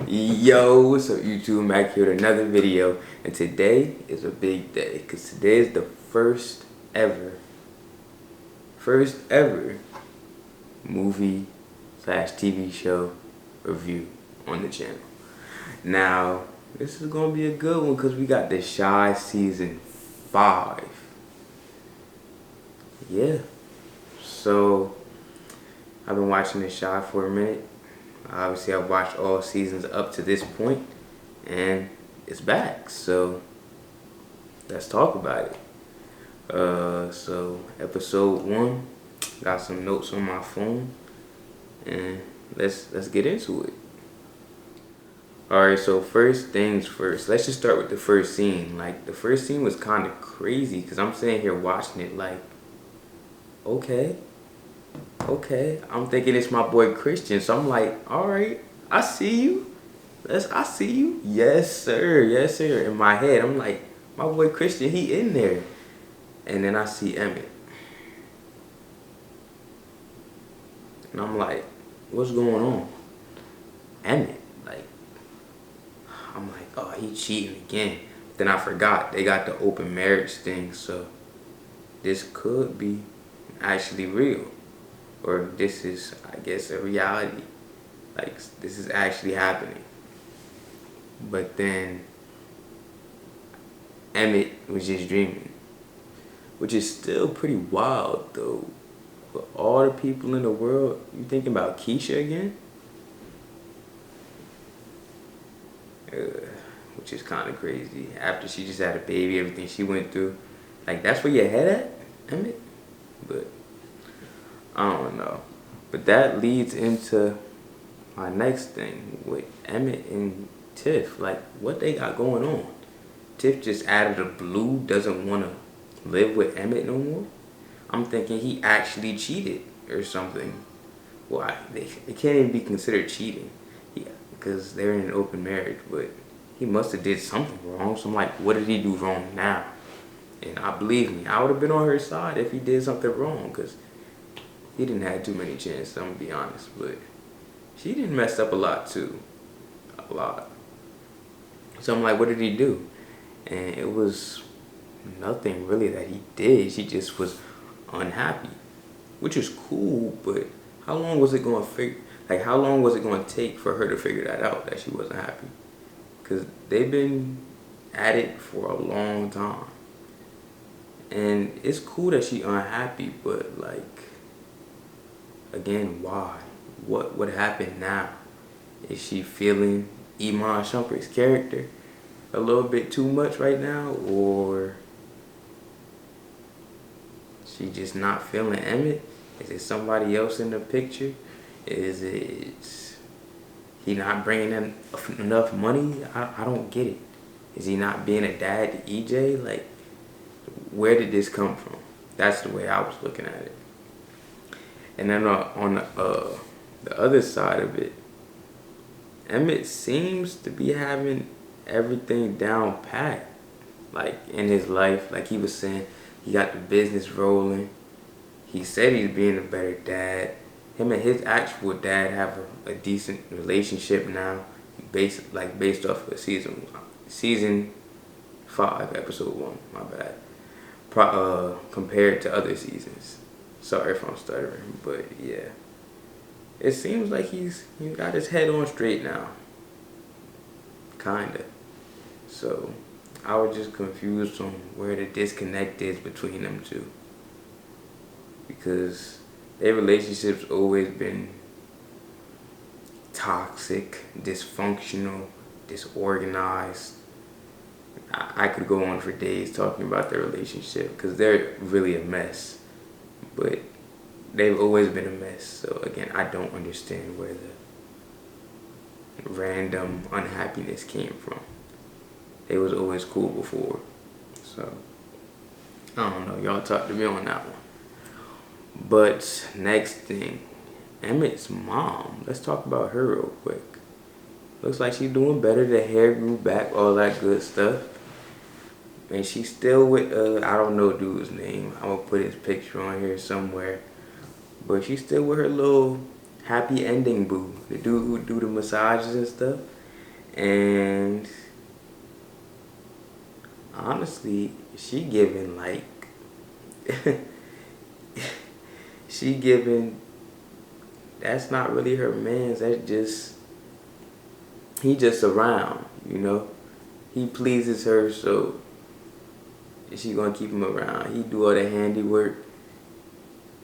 Yo, what's up YouTube? I'm back here with another video, and today is a big day because today is the first ever movie slash TV show review on the channel. Now, this is gonna be a good one because we got the Shy season 5. Yeah, so I've been watching the Shy for a minute. Obviously, I've watched all seasons up to this point, and it's back. So let's talk about it. So episode 1, got some notes on my phone, and let's get into it. All right. So first things first. Let's just start with the first scene. Like the first scene was kind of crazy because I'm sitting here watching it like, okay. I'm thinking it's my boy Christian, so I'm like, all right, I see you. I see you. Yes, sir. Yes, sir. In my head, I'm like, my boy Christian, he in there. And then I see Emmet. And I'm like, what's going on? Emmet. Like, I'm like, oh, he cheating again. Then I forgot they got the open marriage thing, so this could be actually real. Or this is, I guess, a reality. Like, this is actually happening. But then Emmet was just dreaming. Which is still pretty wild, though. For all the people in the world, you thinking about Keisha again? Which is kind of crazy. After she just had a baby, everything she went through. Like, that's where your head at, Emmet? But I don't know. But that leads into my next thing with Emmet and Tiff. Like, what they got going on? Tiff just out of the blue doesn't want to live with Emmet no more. I'm thinking he actually cheated or something. Well, it can't even be considered cheating. Yeah, because they're in an open marriage. But he must have did something wrong. So I'm like, what did he do wrong now? And believe me, I would have been on her side if he did something wrong. Because he didn't have too many chances, I'm gonna be honest, but she didn't mess up a lot too. A lot. So I'm like, what did he do? And it was nothing really that he did. She just was unhappy. Which is cool, but how long was it gonna how long was it gonna take for her to figure that out, that she wasn't happy? Because they've been at it for a long time. And it's cool that she unhappy, but like, again, why? What happened now? Is she feeling Iman Shumpert's character a little bit too much right now, or she just not feeling Emmet? Is it somebody else in the picture? Is it he not bringing in enough money? I don't get it. Is he not being a dad to EJ? Like, where did this come from? That's the way I was looking at it. And then on the other side of it, Emmet seems to be having everything down pat. Like, in his life, like he was saying, he got the business rolling. He said he's being a better dad. Him and his actual dad have a decent relationship now, based off of season 5, episode 1. My bad. Compared to other seasons. Sorry if I'm stuttering, but yeah. It seems like he's got his head on straight now. Kinda. So I was just confused on where the disconnect is between them two. Because their relationship's always been toxic, dysfunctional, disorganized. I could go on for days talking about their relationship because they're really a mess. But they've always been a mess. So again, I don't understand where the random unhappiness came from. They was always cool before. So I don't know. Y'all talk to me on that one. But next thing, Emmet's mom. Let's talk about her real quick. Looks like she's doing better. The hair grew back, all that good stuff. And she's still with, I don't know dude's name. I'm going to put his picture on here somewhere. But she's still with her little happy ending boo. The dude who do the massages and stuff. And honestly, she giving like she giving, that's not really her man's. That's just, he just around, you know. He pleases her, so she gonna keep him around. He do all the handiwork,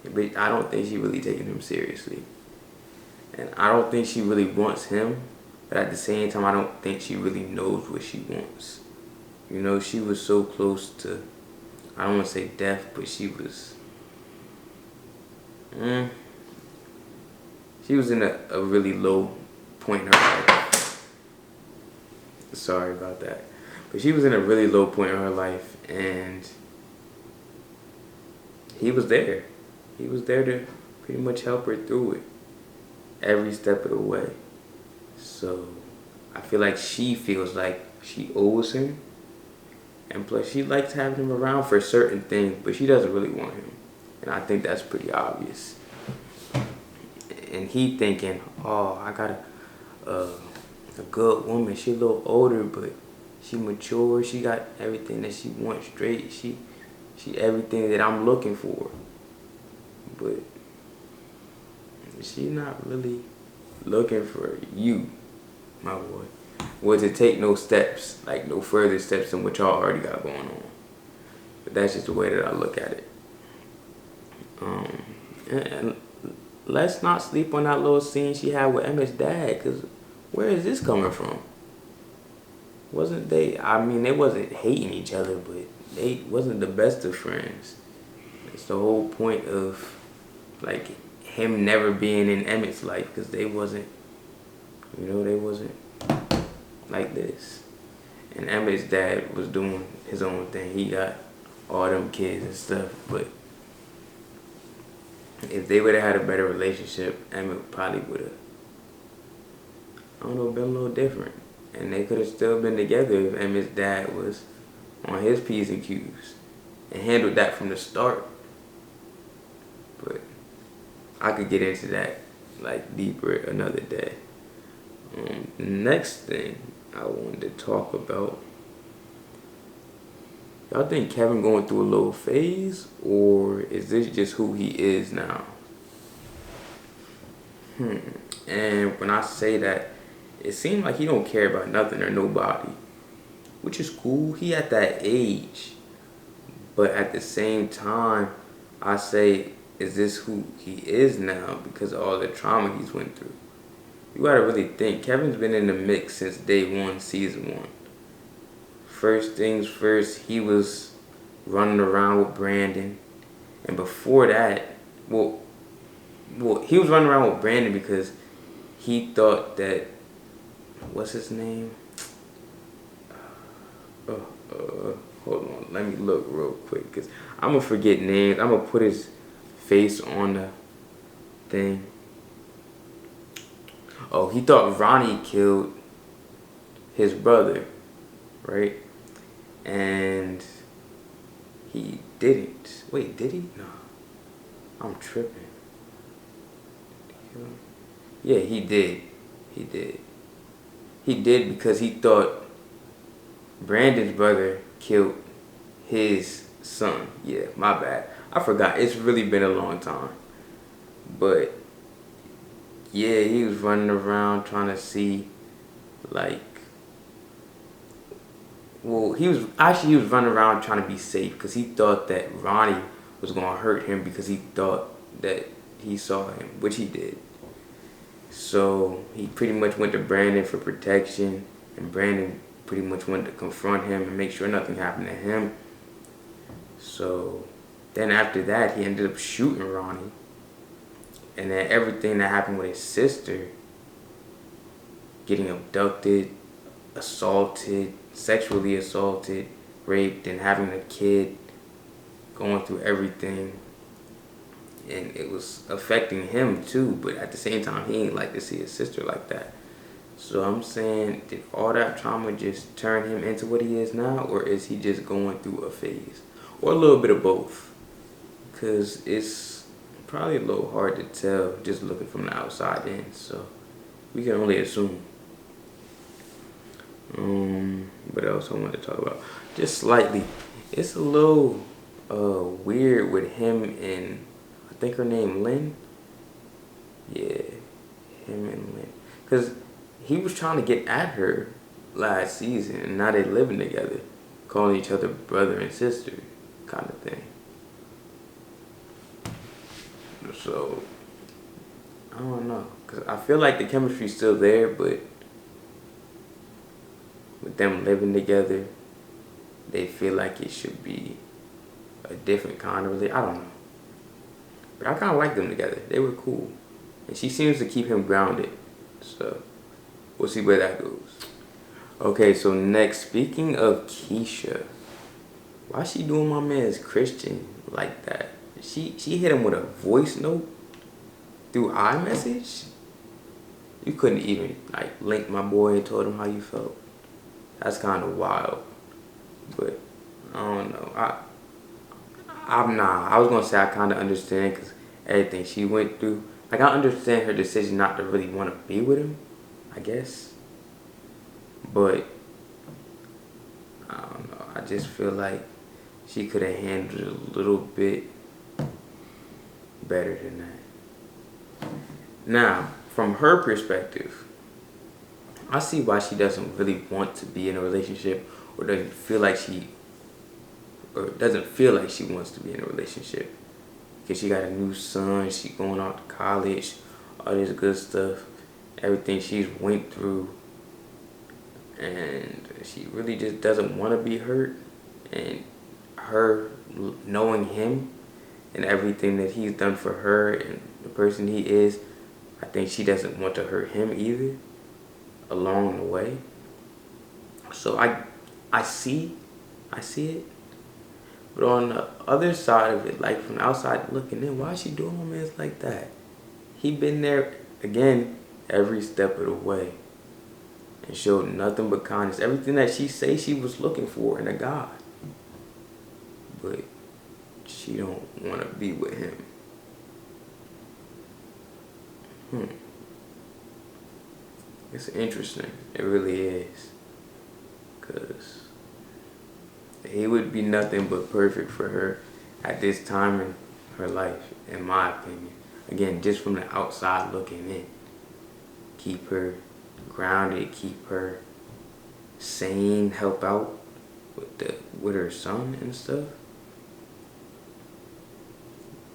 but I don't think she really taking him seriously. And I don't think she really wants him, but at the same time, I don't think she really knows what she wants. You know, she was so close to, I don't want to say death, but she was in a really low point in her life. Sorry about that. But she was in a really low point in her life, and he was there. He was there to pretty much help her through it every step of the way. So I feel like she feels like she owes him. And plus, she likes having him around for certain things, but she doesn't really want him. And I think that's pretty obvious. And he thinking, oh, I got a good woman. She a little older, but she mature. She got everything that she wants straight. She everything that I'm looking for. But she not really looking for you, my boy. Well, to take no steps, like no further steps than what y'all already got going on. But that's just the way that I look at it. And let's not sleep on that little scene she had with Emmett's dad, because where is this coming from? Wasn't they, I mean, they wasn't hating each other, but they wasn't the best of friends. It's the whole point of, like, him never being in Emmett's life, because they wasn't, you know, they wasn't like this. And Emmett's dad was doing his own thing. He got all them kids and stuff, but if they would have had a better relationship, Emmett probably would have, I don't know, been a little different. And they could have still been together if Emmett's dad was on his P's and Q's and handled that from the start. But I could get into that like deeper another day. The next thing I wanted to talk about, y'all think Kevin going through a little phase, or is this just who he is now? And when I say that, it seems like he don't care about nothing or nobody, which is cool. He at that age, but at the same time, I say, is this who he is now because of all the trauma he's went through? You gotta really think. Kevin's been in the mix since day one, season 1. First things first, he was running around with Brandon, and before that, well, he was running around with Brandon because he thought that, what's his name? Hold on, let me look real quick, because I'm gonna forget names. I'm gonna put his face on the thing. Oh, he thought Ronnie killed his brother, right? And he didn't. Wait, did he? No, I'm tripping. Yeah, he did. He did. He did because he thought Brandon's brother killed his son. Yeah, my bad. I forgot. It's really been a long time. But yeah, he was running around trying to see, like, well, he was running around trying to be safe because he thought that Ronnie was going to hurt him because he thought that he saw him, which he did. So he pretty much went to Brandon for protection, and Brandon pretty much went to confront him and make sure nothing happened to him. So then after that, he ended up shooting Ronnie. And then everything that happened with his sister, getting abducted, assaulted, sexually assaulted, raped, and having a kid, going through everything. And it was affecting him too, but at the same time, he ain't like to see his sister like that. So I'm saying, did all that trauma just turn him into what he is now, or is he just going through a phase? Or a little bit of both? Because it's probably a little hard to tell just looking from the outside in, so we can only assume. What else I want to talk about? Just slightly. It's a little weird with him and I think her name Lynn. Yeah, him and Lynn. Cause he was trying to get at her last season, and now they living together, calling each other brother and sister, kind of thing. So I don't know, cause I feel like the chemistry's still there, but with them living together, they feel like it should be a different kind of relationship. I don't know. But I kind of like them together. They were cool. And she seems to keep him grounded. So, we'll see where that goes. Okay, so next, speaking of Keisha, why she doing my man's Christian like that? She hit him with a voice note through iMessage? You couldn't even, like, link my boy and told him how you felt. That's kind of wild. But I don't know. I was gonna say I kind of understand because everything she went through. Like I understand her decision not to really want to be with him, I guess. But I don't know. I just feel like she could have handled it a little bit better than that. Now, from her perspective, I see why she doesn't really want to be in a relationship or doesn't feel like she wants to be in a relationship. Because she got a new son, she going off to college, all this good stuff, everything she's went through. And she really just doesn't want to be hurt. And her knowing him and everything that he's done for her and the person he is, I think she doesn't want to hurt him either along the way. So I see it. But on the other side of it, like from the outside looking in, why is she doing my man's like that? He been there, again, every step of the way. And showed nothing but kindness. Everything that she say she was looking for in a guy. But she don't want to be with him. It's interesting. It really is. Because he would be nothing but perfect for her at this time in her life, in my opinion. Again, just from the outside looking in. Keep her grounded, keep her sane, help out with her son and stuff.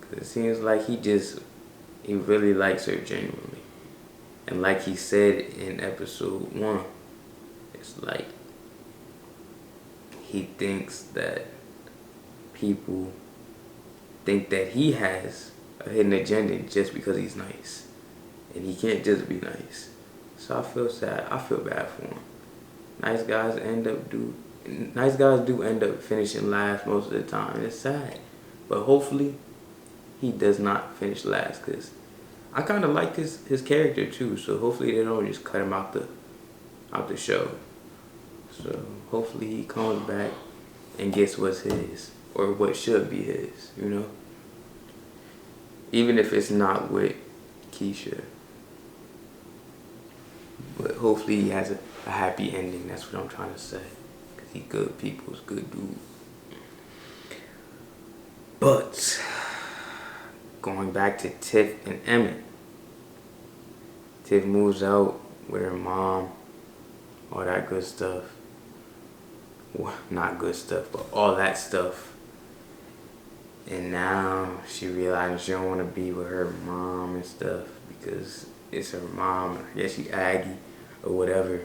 Cause it seems like he really likes her genuinely. And like he said in episode 1, it's like he thinks that people think that he has a hidden agenda just because he's nice. And he can't just be nice. So I feel sad. I feel bad for him. Nice guys do end up finishing last most of the time. It's sad. But hopefully he does not finish last, because I kind of like his character too. So hopefully they don't just cut him out the show. So hopefully he comes back and gets what's his, or what should be his, you know? Even if it's not with Keisha. But hopefully he has a happy ending. That's what I'm trying to say. Because he good people's good dude. But going back to Tiff and Emmet. Tiff moves out with her mom. All that good stuff. Well, not good stuff, but all that stuff. And now she realizes she don't want to be with her mom and stuff because it's her mom. I guess she Aggie or whatever.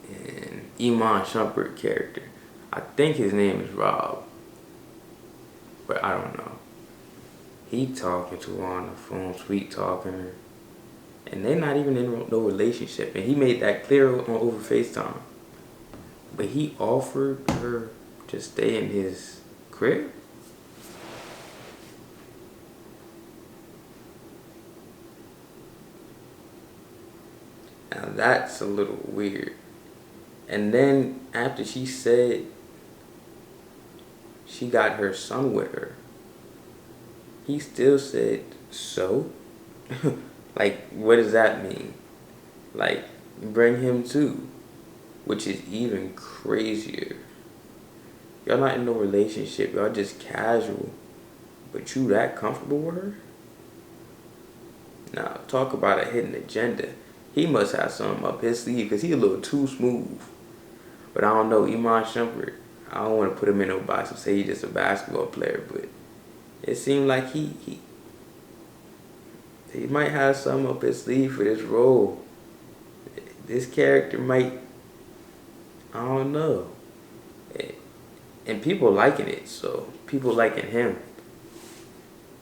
And Iman Shumpert character, I think his name is Rob, but I don't know. He talking to her on the phone, sweet talking her, and they're not even in no relationship. And he made that clear over FaceTime. But he offered her to stay in his crib. Now that's a little weird. And then after she said she got her son with her, he still said, so? Like, what does that mean? Like, bring him too, which is even crazier. Y'all not in no relationship, y'all just casual, but you that comfortable with her? Now, talk about a hidden agenda. He must have something up his sleeve because he a little too smooth. But I don't know, Iman Shumpert, I don't want to put him in no box and say he's just a basketball player, but it seemed like he might have something up his sleeve for this role. This character might, I don't know. And people liking it, so people liking him.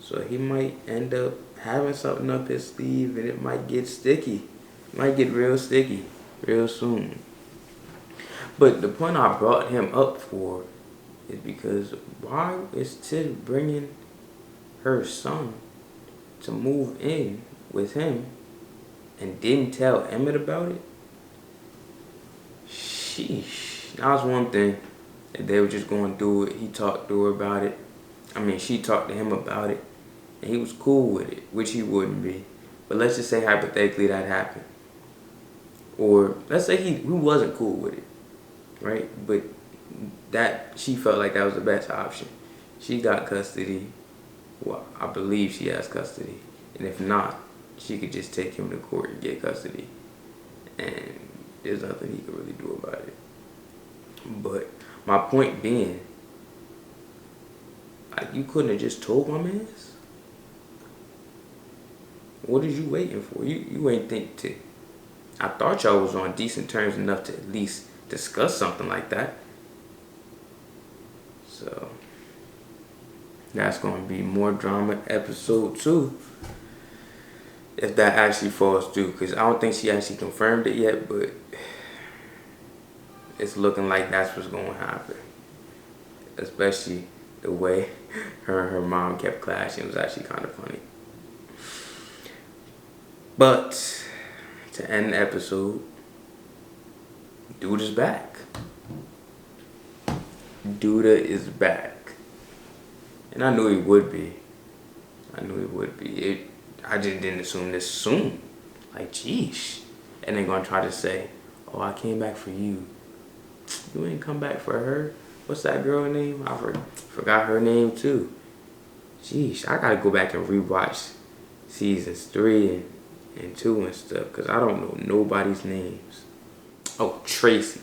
So he might end up having something up his sleeve and it might get sticky. It might get real sticky real soon. But the point I brought him up for is because why is Tiff bringing her son to move in with him and didn't tell Emmet about it? Sheesh. That was one thing. If they were just going to do it, he talked to her about it. I mean, she talked to him about it. And he was cool with it, which he wouldn't be. But let's just say hypothetically that happened. Or let's say he wasn't cool with it, right? But that she felt like that was the best option. She got custody. Well, I believe she has custody. And if not, she could just take him to court and get custody. And there's nothing he could really do about it. But my point being, like, you couldn't have just told my mans? What are you waiting for? You ain't think to... I thought y'all was on decent terms enough to at least discuss something like that. So, that's going to be more drama episode 2. If that actually falls through. Because I don't think she actually confirmed it yet, but it's looking like that's what's going to happen. Especially the way her and her mom kept clashing. It was actually kind of funny. But to end the episode, Douda's back. Douda is back. And I knew he would be. I just didn't assume this soon. Like, geesh. And they're going to try to say, oh, I came back for you. You ain't come back for her. What's that girl name? I forgot her name too. Geesh, I got to go back and rewatch seasons 3 and 2 and stuff, because I don't know nobody's names. Oh, Tracy.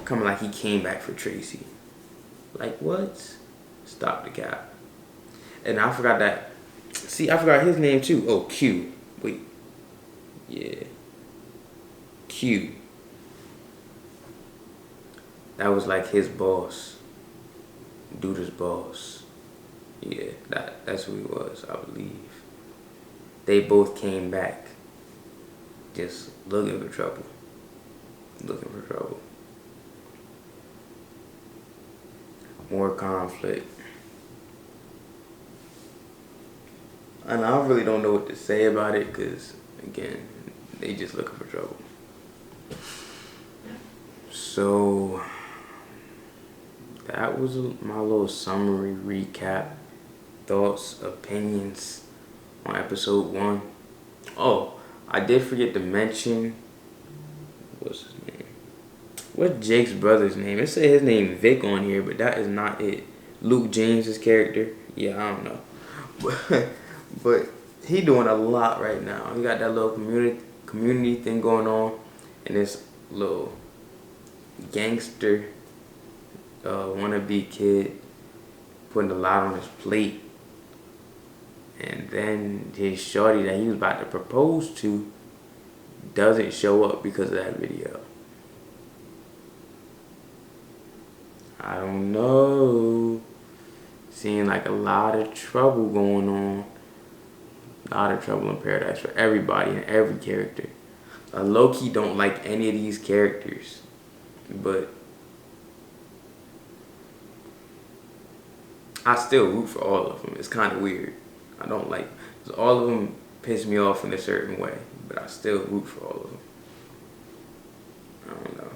Coming like he came back for Tracy. Like, what? Stop the cap. And I forgot that. See, I forgot his name too. Oh, Q. Wait. Yeah. Q. That was like his boss. Douda's boss. Yeah, that's who he was, I believe. They both came back just looking for trouble. More conflict. And I really don't know what to say about it because, again, they just looking for trouble. So, that was my little summary recap. Thoughts, opinions on episode 1. Oh, I did forget to mention, what's his name? What's Jake's brother's name? It said his name Vic on here, but that is not it. Luke James's character. Yeah, I don't know. But he doing a lot right now. He got that little community thing going on, and this little gangster wannabe kid putting a lot on his plate. And then his shorty that he was about to propose to doesn't show up because of that video. I don't know. Seeing like a lot of trouble going on. A lot of trouble in paradise for everybody and every character. I low-key don't like any of these characters. But I still root for all of them. It's kind of weird. I don't like, because all of them piss me off in a certain way, but I still root for all of them. I don't know.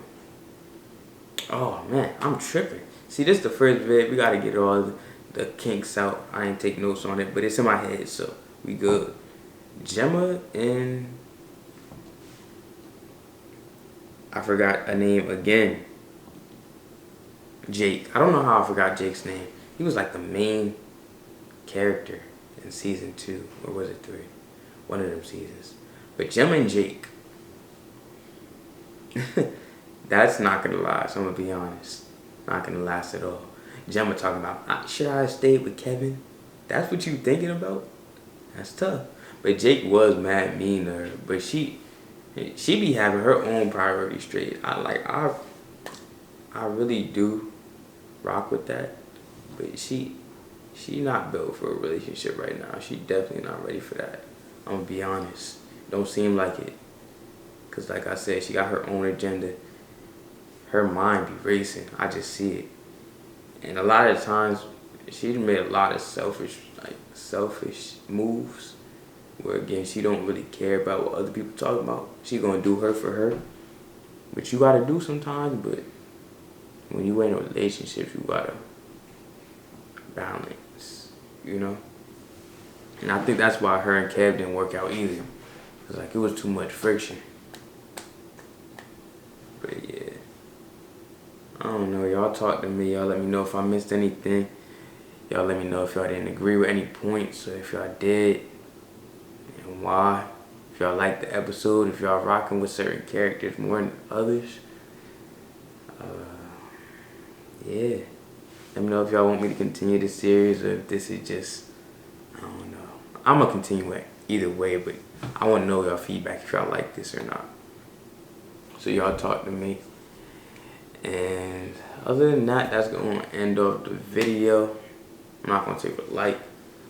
Oh man, I'm tripping. See, this is the first vid. We gotta get all the kinks out. I ain't take notes on it, but it's in my head, so we good. Jemma and I forgot a name again. Jake. I don't know how I forgot Jake's name. He was like the main character in season 2, or was it 3? One of them seasons. But Jemma and Jake. That's not gonna last. I'm gonna be honest. Not gonna last at all. Jemma talking about, should I have stayed with Kevin? That's what you thinking about? That's tough. But Jake was mad mean to her. But she be having her own priorities straight. I really do rock with that. But she not built for a relationship right now. She definitely not ready for that. I'm gonna be honest. Don't seem like it. Cause like I said, she got her own agenda. Her mind be racing. I just see it. And a lot of times, she made a lot of selfish moves. Where again, she don't really care about what other people talk about. She gonna do her for her. Which you gotta do sometimes, but when you in a relationship, you gotta balance, you know? And I think that's why her and Kev didn't work out either. Cause like it was too much friction. But yeah. I don't know, y'all talk to me, y'all let me know if I missed anything. Y'all let me know if y'all didn't agree with any points, or if y'all did, and why. If y'all liked the episode, if y'all rocking with certain characters more than others. Yeah. Let me know if y'all want me to continue this series, or if this is just, I don't know. I'm gonna continue it either way, but I wanna know y'all feedback if y'all like this or not. So y'all talk to me. And other than that, that's going to end off the video. I'm not going to take a like,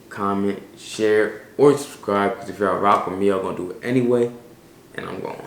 comment, share, or subscribe. Because if y'all rock with me, I'm going to do it anyway. And I'm going.